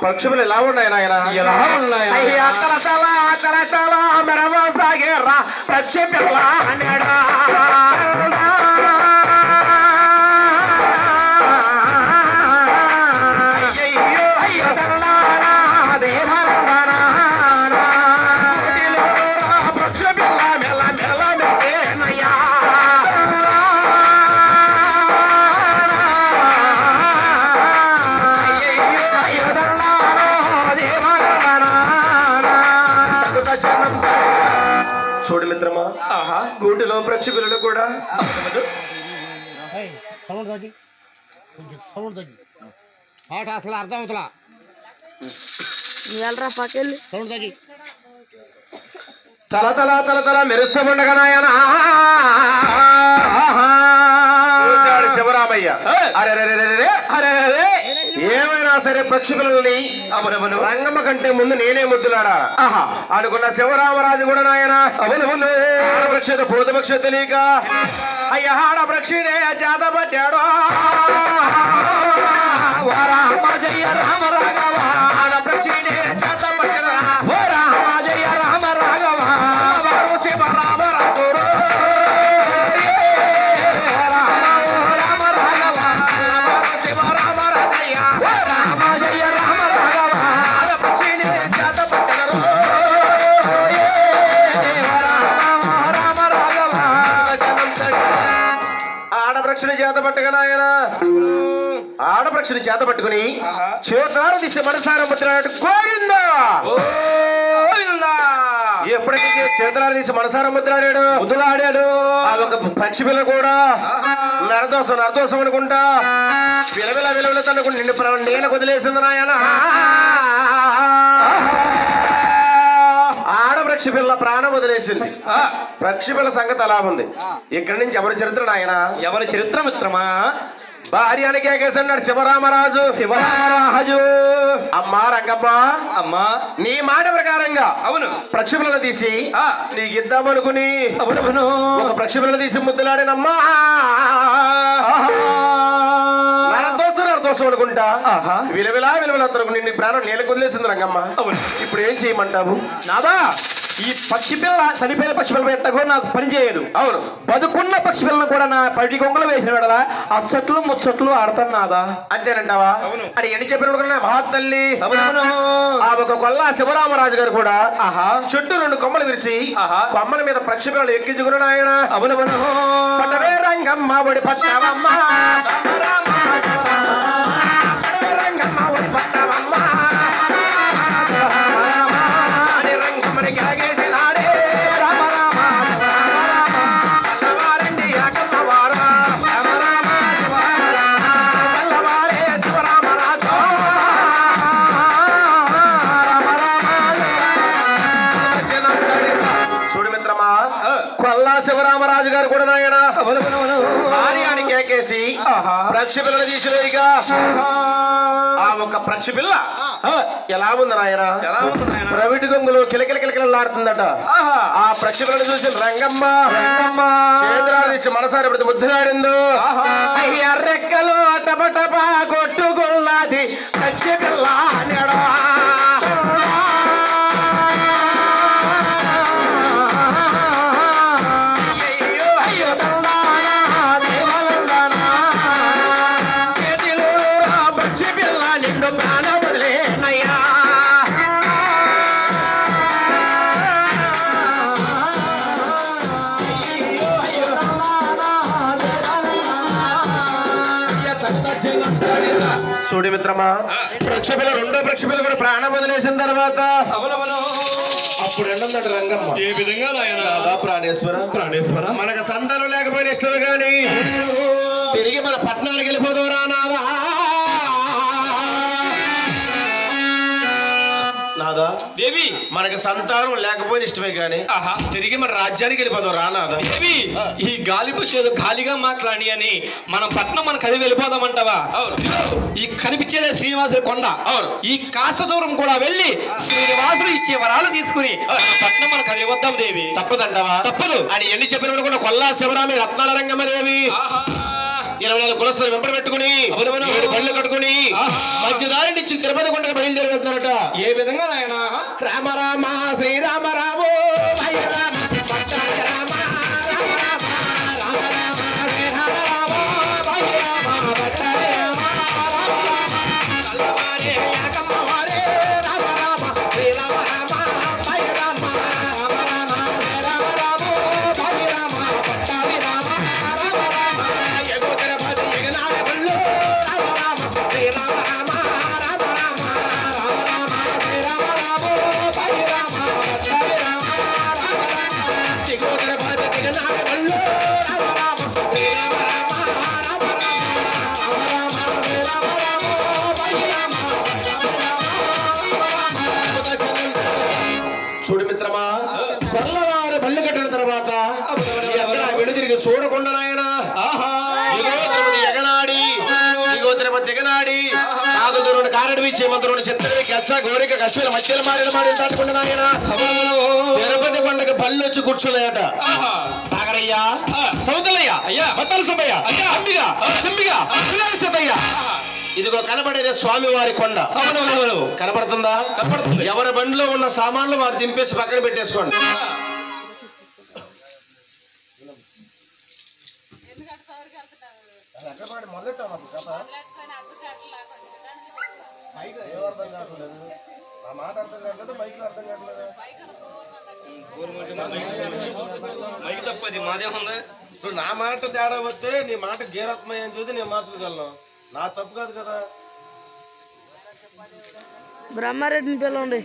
పక్షులు ఎలా ఉన్నాయి నాయన? ఎలా ఉన్నాయి? మెరవసాగేరా పక్షి పిల్ల అనేడా చూడు మిత్రమా, గూటిలో పక్షులు కూడా పాట అసలు అర్థం అవుతలా తల తల తల తల మెరుస్తూ ఉండగా నాయన శివరామయ్య ఏమైనా సరే పక్షులని రంగమ్మ కంటే ముందు నేనే ముద్దులాడా అనుకున్న శివరామరాజు కూడా నాయన ఆడపక్షత పూతపక్ష తెలియక అయ్యా ఆడపక్షినే చేత పట్టాడు రామ జయ రామ రాఘవ ఆడపక్షినే చేత పట్టాడు రామ జయ రామ రాఘవ శివరామ రాఘుడు ఆడపక్షిని చేత పట్టగా ఆయన ఆడపక్షిని చేత పట్టుకుని చేతారు దిశ మనసారం పట్టినట్టు గోవిందా ఎప్పుడైతే చేతులారు తీసి మనసారం ముద్దులాడాడు ఆ ఒక పక్షి పిల్ల కూడా నరదోషం అనుకుంటా విలవిల తనకు నిన్ను నీళ్ళకు వదిలేసింది నాయన ఆడపక్షి పిల్ల ప్రాణం వదిలేసింది. పక్షి పిల్ల సంగతి అలా ఉంది. ఇక్కడి నుంచి ఎవరి చరిత్ర నాయన? ఎవరి చరిత్ర మిత్రమా? భార్యానికి ఏకేసన్నాడు శివరామరాజు. అమ్మా రంగమ్మ, అమ్మా నీ మాట ప్రకారంగా అవును పక్షులను తీసి నీకు ఇద్దామనుకుని ఒక పక్షులను తీసి ముద్దులాడినమ్మా నరదోషం అనుకుంటా విలవిలా తనకు నిన్ను ప్రాణం నీళ్ళకు వదిలేసింది రంగమ్మ. ఇప్పుడు ఏం చేయమంటావు? నాదా ఈ పక్షి పిల్ల చనిపోయిన పక్షి పిల్ల పెట్టగా నాకు పని చేయదు. అవును బతుకున్న పక్షి పిల్లను కూడా నా పడి కొంగలు వేసిన విడలా అచ్చట్లు ముచ్చట్లు ఆడతాను నాదా. అంతేనంటావా? అది ఎన్ని చెప్పిన మహాతల్లి ఆ ఒక కొల్ల శివరామరాజు గారు కూడా చుట్టూ 2 కొమ్మలు విరిసి కొమ్మల మీద పక్షి పిల్లలు ఎక్కించుకున్నాడు ఆయన. పట్టవే రంగమ్మ ఒడి పట్టవమ్మ రంగమ్మ ఒడి పట్టవమ్మ శివరామరాజు గారు కూడా నాయన భార్యానికి ఏకేసి పక్షి పిల్లలు తీసిరేగా ఆ ఒక పక్షి పిల్ల ఎలా ఉంది నాయన? ప్రవిటి గొంగులు కిలకిలకిలకిలాడుతుందట. ఆ పక్షి పిల్లని చూసి రంగమ్మ చేతులాడు తీసి మనసారి ఎప్పుడు ముద్దులాడిందో రెక్కలు టపటపా కొట్టుకున్నది పక్షి పిల్ల అనేడా. చూడు మిత్రమా, పక్షిపిల్ల రెండో పక్షిపిల్ల కూడా ప్రాణం వదిలేసిన తర్వాత అప్పుడు ఎండన్నాడు రంగమ్మ. ఏ విధంగా ప్రాణేశ్వర మనకు సంతానం లేకపోయిన ఇష్టం గాని తిరిగి మన పట్టణానికి వెళ్ళిపోదాం రా నాదా. నాదా దేవి మనకు సంతానం లేకపోయిన ఇష్టమే గాని తిరిగి మన రాజ్యానికి వెళ్ళిపోదాం రా నాదా. దేవి ఈ గాలిపొచ్చేదో గాలిగా మాట్లాడి అని మనం పట్నం మన కదిలి వెళ్ళిపోదామంటావా? ఈ కనిపించేదే శ్రీనివాసుల కొండ. ఈ కాస్త దూరం కూడా వెళ్ళి శ్రీనివాసులు ఇచ్చే వరాలు తీసుకుని పట్నం మన కదిలి వద్దాం దేవి. తప్పదంటావా? తప్పదు అని ఎన్ని చెప్పినప్పుడు కూడా కొల్లా శివరామి రత్నాల రంగమ్మ దేవి 24 కులస్తులు వెంబడి పెట్టుకుని 7 బండ్లు కట్టుకుని మధ్యదారి నుంచి తిరుపతి కొండకు బయలుదేరి వెళ్తున్నారట. ఏ విధంగా నాయన? రామ రామ శ్రీరామ రామో భయ రామ పట్టాయ రామ రామ రామ రామ రామ శ్రీరామ రామో భయ రామ పట్టాయ రామ రామ రామ కల్లవారే యాకమ్మ వారే రామ రామ శ్రీరామ రామ భయ రామ రామ రామ శ్రీరామ రామో భయ రామ పట్టాయ రామ రామ రామ ఎగోతర పది ఎగనాడ వల్లో రామ రామ శ్రీరామ రామ రామ రామ రామ రామ శ్రీరామ రామో భయ రామ పట్టాయ రామ రామ రామ ఎగోతర పది ఎగనాడ వల్లో రామ రామ శ్రీరామ రామ రామ రామ రామ రామ శ్రీరామ రామో భయ రామ చూడు మిత్రమా, కొల్లవారు బల్లి కట్టిన తర్వాత వెను తిరిగి చూడకుండా నాయన ఎగనాడి ఇగో తిరుపతి ఎగనాడి నాగుదూరుడు కారడివి చేమంతుడు చిత్తడి గచ్చ గోరిక కశ్వల మధ్యలో మాడి దాటుకుండా నాయన తిరుపతి కొండకి బల్లి వచ్చి కూర్చున్నాయట. సాగరయ్య, సౌతలయ్య, అయ్యా మత్తల సుబ్బయ్య, అయ్యా అంబిగా సింబిగా సుబ్బయ్య, ఇదిగో కనబడేది స్వామి వారి కొండ. కనపడుతుందా? కనపడుతుంది. ఎవరి బండిలో ఉన్న సామాన్లు వారు దింపేసి పక్కన పెట్టేసుకోండి. నా మాట తేడా వస్తే నీ మాట గేరత్మయ్య అని చూసి నేను మార్చుకోగలను. నా తప్పు కాదు కదా. బ్రహ్మారెడ్డిని పిలవండి.